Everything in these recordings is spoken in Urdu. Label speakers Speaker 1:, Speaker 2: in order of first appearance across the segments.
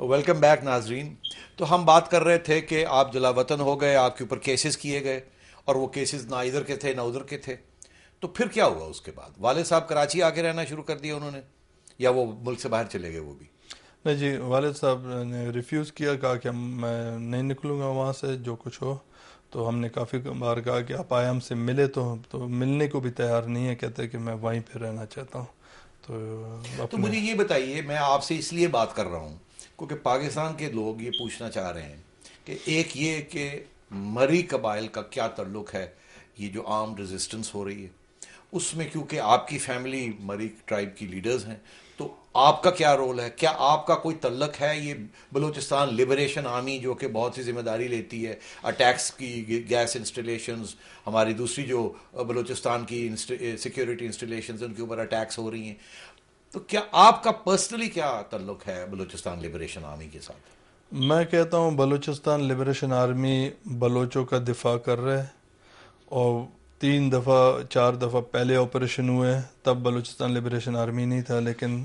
Speaker 1: ویلکم بیک ناظرین. تو ہم بات کر رہے تھے کہ آپ جلا وطن ہو گئے, آپ کے اوپر کیسز کیے گئے اور وہ کیسز نہ ادھر کے تھے نہ ادھر کے تھے. تو پھر کیا ہوا اس کے بعد؟ والد صاحب کراچی آ کے رہنا شروع کر دیا انہوں نے, یا وہ ملک سے باہر چلے گئے وہ بھی؟
Speaker 2: نہیں جی، والد صاحب نے ریفیوز کیا، کہا کہ میں نہیں نکلوں گا وہاں سے جو کچھ ہو. تو ہم نے کافی بار کہا کہ آپ آئے ہم سے ملے، تو ملنے کو بھی تیار نہیں ہے، کہتے کہ میں وہیں پہ رہنا چاہتا ہوں. تو
Speaker 1: تو
Speaker 2: اپنے
Speaker 1: مجھے یہ بتائیے, میں آپ سے اس لیے بات کر رہا ہوں کیونکہ پاکستان کے لوگ یہ پوچھنا چاہ رہے ہیں کہ ایک یہ کہ مری قبائل کا کیا تعلق ہے یہ جو آرم ریزسٹنس ہو رہی ہے اس میں, کیونکہ آپ کی فیملی مری ٹرائب کی لیڈرز ہیں, تو آپ کا کیا رول ہے؟ کیا آپ کا کوئی تعلق ہے یہ بلوچستان لبریشن آرمی جو کہ بہت سی ذمہ داری لیتی ہے اٹیکس کی, گیس انسٹالیشنز, ہماری دوسری جو بلوچستان کی سیکیورٹی انسٹالیشنز ان کے اوپر اٹیکس ہو رہی ہیں, تو کیا آپ کا پرسنلی کیا تعلق ہے بلوچستان لبریشن آرمی کے ساتھ؟
Speaker 2: میں کہتا ہوں بلوچستان لبریشن آرمی بلوچوں کا دفاع کر رہے ہے، اور 3 دفعہ 4 دفعہ پہلے آپریشن ہوئے تب بلوچستان لبریشن آرمی نہیں تھا، لیکن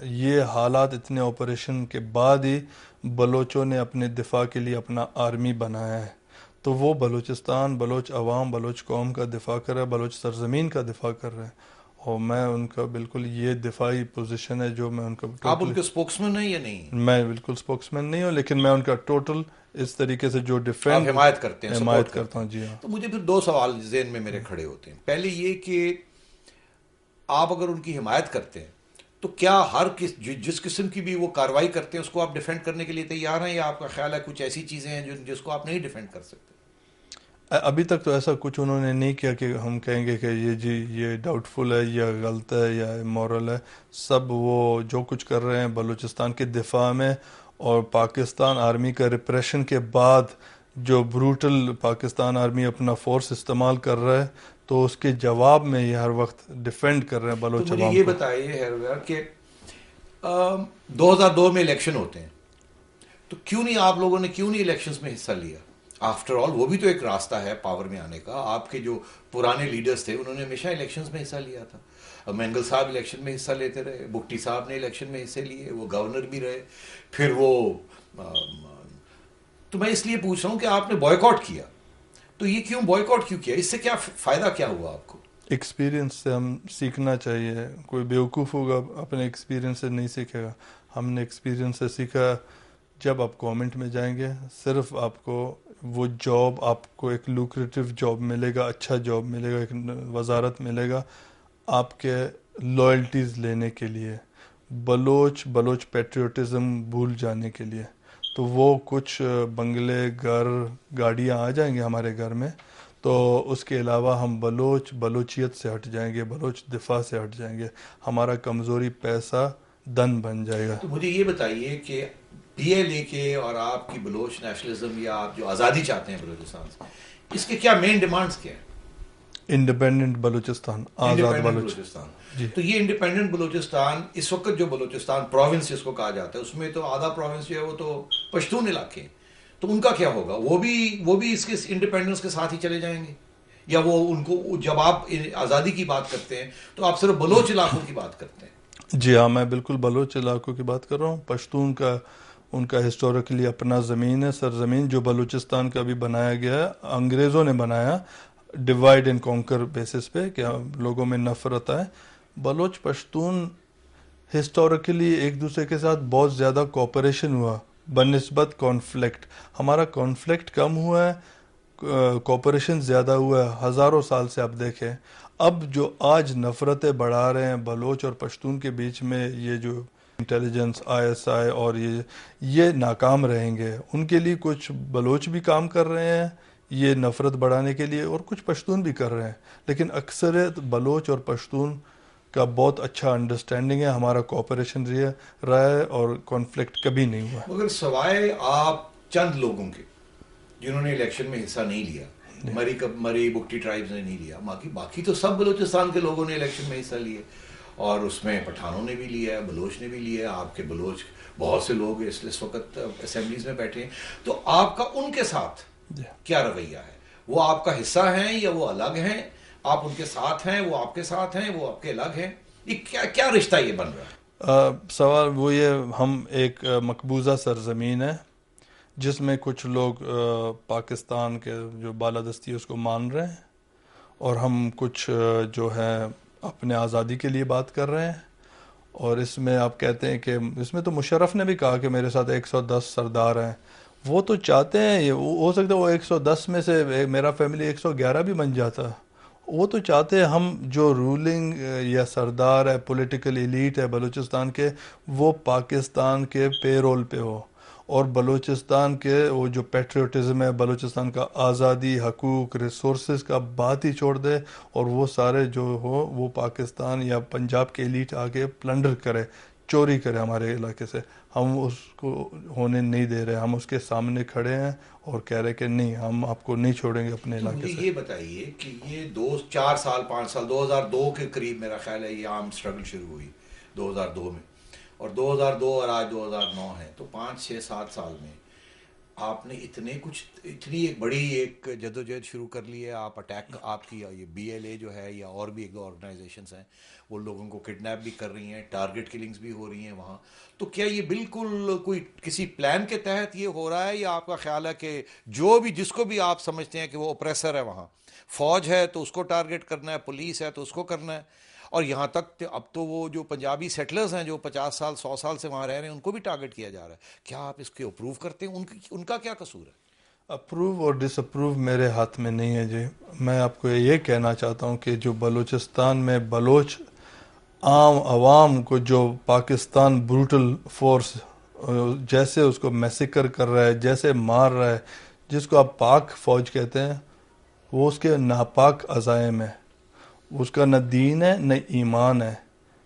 Speaker 2: یہ حالات اتنے آپریشن کے بعد ہی بلوچوں نے اپنے دفاع کے لیے اپنا آرمی بنایا ہے. تو وہ بلوچستان، بلوچ عوام، بلوچ قوم کا دفاع کر رہا ہے، بلوچ سرزمین کا دفاع کر رہے ہیں. اور میں ان کا بالکل یہ دفاعی پوزیشن ہے جو میں ان کا
Speaker 1: آپ ان
Speaker 2: ٹوٹلی،
Speaker 1: کے اسپوکسمین ہیں یا نہیں؟
Speaker 2: میں بالکل سپوکس مین نہیں ہوں، لیکن میں ان کا ٹوٹل اس طریقے سے جو
Speaker 1: آپ
Speaker 2: ڈیفینڈ
Speaker 1: حمایت کرتے ہیں, سپورٹ
Speaker 2: حمایت
Speaker 1: کرتے
Speaker 2: کرتا
Speaker 1: ہیں.
Speaker 2: ہوں. جی ہاں.
Speaker 1: تو مجھے پھر دو سوال ذہن میں میرے کھڑے ہوتے ہیں. پہلے یہ کہ آپ اگر ان کی حمایت کرتے ہیں تو کیا ہر جس قسم کی بھی وہ کارروائی کرتے ہیں اس کو آپ ڈیفینڈ کرنے کے لیے تیار ہیں, یا آپ کا خیال ہے کچھ ایسی چیزیں ہیں جس کو آپ نہیں ڈیفینڈ کر سکتے؟
Speaker 2: ابھی تک تو ایسا کچھ انہوں نے نہیں کیا کہ ہم کہیں گے کہ یہ جی یہ ڈاؤٹ فل ہے یا غلط ہے یا امورل ہے. سب وہ جو کچھ کر رہے ہیں بلوچستان کے دفاع میں، اور پاکستان آرمی کا ریپریشن کے بعد جو بروٹل پاکستان آرمی اپنا فورس استعمال کر رہا ہے، تو اس کے جواب میں یہ ہر وقت ڈیفینڈ کر رہے ہیں
Speaker 1: تو
Speaker 2: بلوچ
Speaker 1: مجھے
Speaker 2: عوام
Speaker 1: یہ
Speaker 2: کو.
Speaker 1: بتائیے ہیرویر کہ 2002 میں الیکشن ہوتے ہیں, تو کیوں نہیں آپ لوگوں نے کیوں نہیں الیکشنز میں حصہ لیا؟ آفٹر آل وہ بھی تو ایک راستہ ہے پاور میں آنے کا. آپ کے جو پرانے لیڈرز تھے انہوں نے ہمیشہ الیکشنز میں حصہ لیا تھا. مینگل صاحب الیکشن میں حصہ لیتے رہے, بگٹی صاحب نے الیکشن میں حصے لیے, وہ گورنر بھی رہے, پھر وہ تو میں اس لیے پوچھ رہا ہوں کہ آپ نے بوائیکاٹ کیا, تو یہ کیوں بوائیکاٹ کیوں کیا؟ اس سے کیا فائدہ کیا ہوا آپ کو؟
Speaker 2: ایکسپیرینس سے ہم سیکھنا چاہیے. کوئی بیوقوف ہوگا اپنے ایکسپیرینس سے نہیں سیکھے گا. ہم نے ایکسپیرینس سے سیکھا. جب آپ گورنمنٹ میں جائیں گے صرف آپ کو وہ جاب، آپ کو ایک لوکریٹو جاب ملے گا، اچھا جاب ملے گا، ایک وزارت ملے گا آپ کے لائلٹیز لینے کے لیے، بلوچ پیٹریوٹزم بھول جانے کے لیے. تو وہ کچھ بنگلے، گھر، گاڑیاں آ جائیں گے ہمارے گھر میں، تو اس کے علاوہ ہم بلوچیت سے ہٹ جائیں گے، بلوچ دفاع سے ہٹ جائیں گے. ہمارا کمزوری پیسہ دن بن جائے گا.
Speaker 1: تو مجھے یہ بتائیے کہ پی اے لے کے اور آپ کی بلوچ نیشنلزم یا آپ جو آزادی چاہتے ہیں بلوچستان سے، اس کے کیا مین ڈیمانڈز کیا ہیں؟
Speaker 2: انڈیپینڈنٹ بلوچستان، آزاد
Speaker 1: انڈیپینڈنٹ
Speaker 2: بلوچ.
Speaker 1: بلوچستان.
Speaker 2: جی.
Speaker 1: تو یہ انڈیپینڈنٹ بلوچستان اس وقت جو بلوچستان پروونس جس کو کہا جاتا ہے اس میں تو آدھا پروونس جو ہے وہ تو پشتون علاقے ہیں, تو ان کا کیا ہوگا؟ وہ بھی اس کے انڈیپینڈنس کے ساتھ ہی چلے جائیں گے, یا وہ ان کو جب آپ آزادی کی بات کرتے ہیں تو آپ صرف بلوچ علاقوں کی بات کرتے ہیں؟
Speaker 2: جی ہاں، میں بالکل بلوچ علاقوں کی بات کر رہا ہوں. پشتون کا ان کا ہسٹوریکلی اپنا زمین ہے، سرزمین، جو بلوچستان کا بھی بنایا گیا ہے، انگریزوں نے بنایا ڈیوائڈ اینڈ کانکر بیسس پہ کہ لوگوں میں نفرت آئے. بلوچ پشتون ہسٹوریکلی ایک دوسرے کے ساتھ بہت زیادہ کوپریشن ہوا بنسبت کانفلکٹ. ہمارا کانفلکٹ کم ہوا ہے، کوپریشن زیادہ ہوا ہے. ہزاروں سال سے آپ دیکھیں. اب جو آج نفرتیں بڑھا رہے ہیں بلوچ اور پشتون کے بیچ میں، یہ جو انٹیلیجنس، ISI اور یہ ناکام رہیں گے. ان کے لیے کچھ بلوچ بھی کام کر رہے ہیں یہ نفرت بڑھانے کے لیے، اور کچھ پشتون بھی کر رہے ہیں، لیکن اکثریت بلوچ اور پشتون کا بہت اچھا انڈرسٹینڈنگ ہے. ہمارا کوپریشن رہا ہے اور کانفلکٹ کبھی نہیں ہوا.
Speaker 1: مگر سوائے آپ چند لوگوں کے جنہوں نے الیکشن میں حصہ نہیں لیا، مری بگٹی ٹرائبز نے نہیں لیا، باقی تو سب بلوچستان کے لوگوں نے الیکشن میں حصہ لیے، اور اس میں پٹھانوں نے بھی لیا ہے، بلوچ نے بھی لیا ہے. آپ کے بلوچ بہت سے لوگ اس وقت اسمبلیز میں بیٹھے ہیں. تو آپ کا ان کے ساتھ کیا رویہ ہے؟ وہ آپ کا حصہ ہیں یا وہ الگ ہیں؟ آپ ان کے ساتھ ہیں، وہ آپ کے ساتھ ہیں، وہ آپ کے الگ ہیں؟ یہ کیا رشتہ یہ بن رہا ہے؟
Speaker 2: سوال وہ یہ، ہم ایک مقبوضہ سرزمین ہے جس میں کچھ لوگ پاکستان کے جو بالادستی ہے اس کو مان رہے ہیں، اور ہم کچھ جو ہے اپنے آزادی کے لیے بات کر رہے ہیں. اور اس میں آپ کہتے ہیں کہ اس میں تو مشرف نے بھی کہا کہ میرے ساتھ 110 سردار ہیں. وہ تو چاہتے ہیں، یہ ہو سکتا ہے وہ 110 میں سے میرا فیملی 111 بھی بن جاتا. وہ تو چاہتے ہیں ہم جو رولنگ یا سردار ہے، پولیٹیکل ایلیٹ ہے بلوچستان کے، وہ پاکستان کے پے رول پہ ہو، اور بلوچستان کے وہ جو پیٹریوٹزم ہے، بلوچستان کا آزادی، حقوق، ریسورسز کا بات ہی چھوڑ دے، اور وہ سارے جو ہو وہ پاکستان یا پنجاب کے ایلیٹ آگے پلنڈر کرے، چوری کرے ہمارے علاقے سے. ہم اس کو ہونے نہیں دے رہے. ہم اس کے سامنے کھڑے ہیں اور کہہ رہے کہ نہیں، ہم آپ کو نہیں چھوڑیں گے اپنے
Speaker 1: تو
Speaker 2: علاقے
Speaker 1: مجھے
Speaker 2: سے.
Speaker 1: یہ بتائیے کہ یہ 4 سال 5 سال 2002 کے قریب میرا خیال ہے یہ عام اسٹرگل شروع ہوئی 2002 میں، اور 2002 اور آج 2009 ہے، تو 5 6 7 سال میں آپ نے اتنی ایک بڑی ایک جدوجہد شروع کر لی ہے. آپ اٹیک، آپ کی یہ BLA جو ہے یا اور بھی ایک دو آرگنائزیشنز ہیں وہ لوگوں کو کڈنیپ بھی کر رہی ہیں، ٹارگٹ کلنگز بھی ہو رہی ہیں وہاں. تو کیا یہ بالکل کوئی کسی پلان کے تحت یہ ہو رہا ہے، یا آپ کا خیال ہے کہ جس کو بھی آپ سمجھتے ہیں کہ وہ اوپریسر ہے، وہاں فوج ہے تو اس کو ٹارگٹ کرنا ہے، پولیس ہے تو اس کو کرنا ہے، اور یہاں تک اب تو وہ جو پنجابی سیٹلرز ہیں جو 50 سال 100 سال سے وہاں رہ رہے ہیں ان کو بھی ٹارگٹ کیا جا رہا ہے. کیا آپ اس کے اپروو کرتے ہیں؟ ان کا کیا قصور ہے؟
Speaker 2: اپروو اور ڈس اپروو میرے ہاتھ میں نہیں ہے جی. میں آپ کو یہ کہنا چاہتا ہوں کہ جو بلوچستان میں بلوچ عام عوام کو جو پاکستان بروٹل فورس جیسے اس کو میسیکر کر رہا ہے، جیسے مار رہا ہے، جس کو آپ پاک فوج کہتے ہیں، وہ اس کے ناپاک عزائم ہے. اس کا نہ دین ہے نہ ایمان ہے.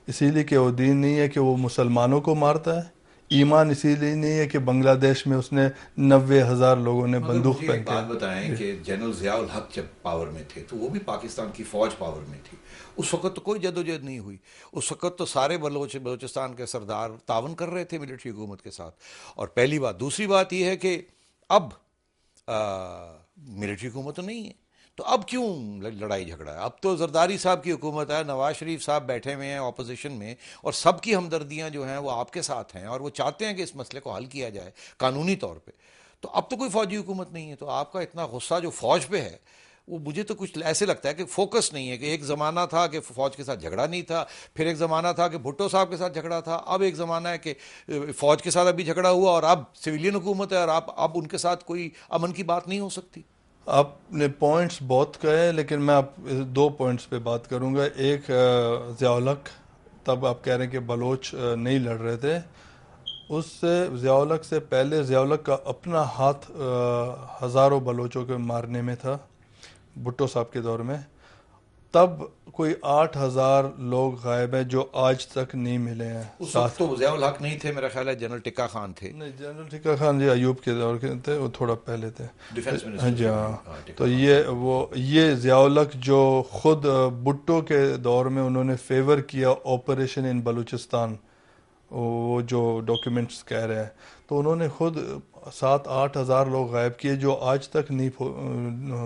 Speaker 2: اسی لیے کہ وہ دین نہیں ہے کہ وہ مسلمانوں کو مارتا ہے، ایمان اسی لیے نہیں ہے کہ بنگلہ دیش میں اس نے 90,000 لوگوں نے
Speaker 1: مگر
Speaker 2: بندوق
Speaker 1: مجھے
Speaker 2: پہن
Speaker 1: ایک
Speaker 2: کے.
Speaker 1: بات بتائیں کہ جنرل ضیاء الحق جب پاور میں تھے تو وہ بھی پاکستان کی فوج پاور میں تھی. اس وقت تو کوئی جدوجہد نہیں ہوئی. اس وقت تو سارے بلوچستان کے سردار تعاون کر رہے تھے ملٹری حکومت کے ساتھ. اور پہلی بات. دوسری بات یہ ہے کہ اب ملٹری حکومت تو نہیں ہے، تو اب کیوں لڑائی جھگڑا ہے؟ اب تو زرداری صاحب کی حکومت ہے، نواز شریف صاحب بیٹھے ہوئے ہیں اپوزیشن میں، اور سب کی ہمدردیاں جو ہیں وہ آپ کے ساتھ ہیں، اور وہ چاہتے ہیں کہ اس مسئلے کو حل کیا جائے قانونی طور پہ. تو اب تو کوئی فوجی حکومت نہیں ہے، تو آپ کا اتنا غصہ جو فوج پہ ہے وہ مجھے تو کچھ ایسے لگتا ہے کہ فوکس نہیں ہے. کہ ایک زمانہ تھا کہ فوج کے ساتھ جھگڑا نہیں تھا، پھر ایک زمانہ تھا کہ بھٹو صاحب کے ساتھ جھگڑا تھا، اب ایک زمانہ ہے کہ فوج کے ساتھ ابھی جھگڑا ہوا، اور اب سویلین حکومت ہے، اور اب ان کے ساتھ کوئی امن کی بات نہیں ہو سکتی.
Speaker 2: آپ نے پوائنٹس بہت کہے، لیکن میں آپ 2 پوائنٹس پہ بات کروں گا. ایک ضیاء الحق، تب آپ کہہ رہے ہیں کہ بلوچ نہیں لڑ رہے تھے. اس سے ضیاء الحق سے پہلے ضیاء الحق کا اپنا ہاتھ ہزاروں بلوچوں کے مارنے میں تھا بھٹو صاحب کے دور میں. تب کوئی 8,000 لوگ غائب ہیں جو آج تک نہیں ملے ہیں.
Speaker 1: اس وقت تو ضیاء الحق نہیں تھے، میرا خیال ہے جنرل ٹکا خان تھے.
Speaker 2: نہیں، جنرل ٹکا خان جی ایوب کے دور کے تھے، وہ تھوڑا پہلے تھے.
Speaker 1: ڈیفنس
Speaker 2: ہاں
Speaker 1: منسٹر
Speaker 2: جی،
Speaker 1: تھے
Speaker 2: ہاں.
Speaker 1: ٹکا
Speaker 2: تو
Speaker 1: خان.
Speaker 2: یہ ضیاء الحق جو خود بھٹو کے دور میں انہوں نے فیور کیا آپریشن ان بلوچستان، وہ جو ڈاکیومنٹس کہہ رہے ہیں، تو انہوں نے خود 7-8 ہزار لوگ غائب کیے جو آج تک نہیں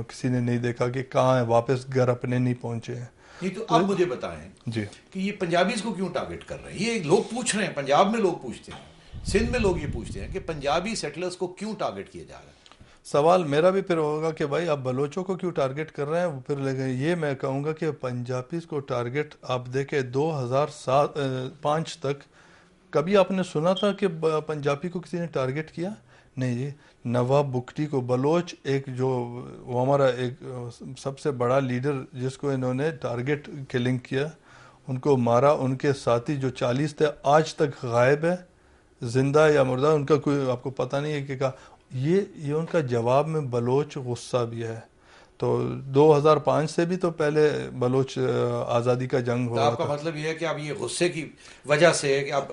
Speaker 2: کسی نے نہیں دیکھا کہ کہاں ہیں، واپس گھر اپنے نہیں پہنچے ہیں.
Speaker 1: نہیں تو اب مجھے بتائیں
Speaker 2: جی
Speaker 1: کہ یہ پنجابیز کو کیوں ٹارگٹ کر رہے ہیں؟ یہ لوگ پوچھ رہے ہیں، پنجاب میں لوگ پوچھتے ہیں، سندھ میں لوگ یہ پوچھتے ہیں کہ پنجابی سیٹلرز کو کیوں ٹارگٹ کیا جا رہا ہے.
Speaker 2: سوال میرا بھی پھر ہوگا کہ بھائی آپ بلوچوں کو کیوں ٹارگٹ کر رہے ہیں. پھر یہ میں کہوں گا کہ پنجابیز کو ٹارگٹ آپ دیکھیں 2005 تک کبھی آپ نے سنا تھا کہ پنجابی کو کسی نے ٹارگٹ کیا؟ نہیں جی. نواب بگٹی کو بلوچ ایک جو وہ ہمارا ایک سب سے بڑا لیڈر جس کو انہوں نے ٹارگٹ کلنگ کیا، ان کو مارا، ان کے ساتھی جو 40 تھے آج تک غائب ہے، زندہ یا مردہ ان کا کوئی آپ کو پتہ نہیں ہے کہ یہ ان کا جواب میں بلوچ غصہ بھی ہے. تو 2005 سے بھی تو پہلے بلوچ آزادی کا جنگ ہو
Speaker 1: تو
Speaker 2: رہا
Speaker 1: آپ کا
Speaker 2: تھا.
Speaker 1: مطلب یہ ہے کہ اب یہ غصے کی وجہ سے ہے کہ اب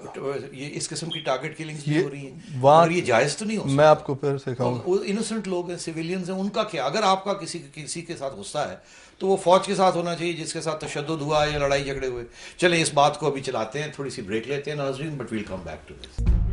Speaker 1: یہ اس قسم کی ٹارگٹ کلنگز بھی ہو رہی ہیں،
Speaker 2: وہاں
Speaker 1: مگر یہ جائز تو نہیں ہو
Speaker 2: میں
Speaker 1: سکتا.
Speaker 2: آپ کو پھر سکھاؤں گا.
Speaker 1: وہ انوسنٹ لوگ ہیں، سویلینز ہیں، ان کا کیا؟ اگر آپ کا کسی کے ساتھ غصہ ہے تو وہ فوج کے ساتھ ہونا چاہیے جس کے ساتھ تشدد ہوا یا لڑائی جھگڑے ہوئے. چلیں اس بات کو ابھی چلاتے ہیں، تھوڑی سی بریک لیتے ہیں ناظرین، but welcome back to this.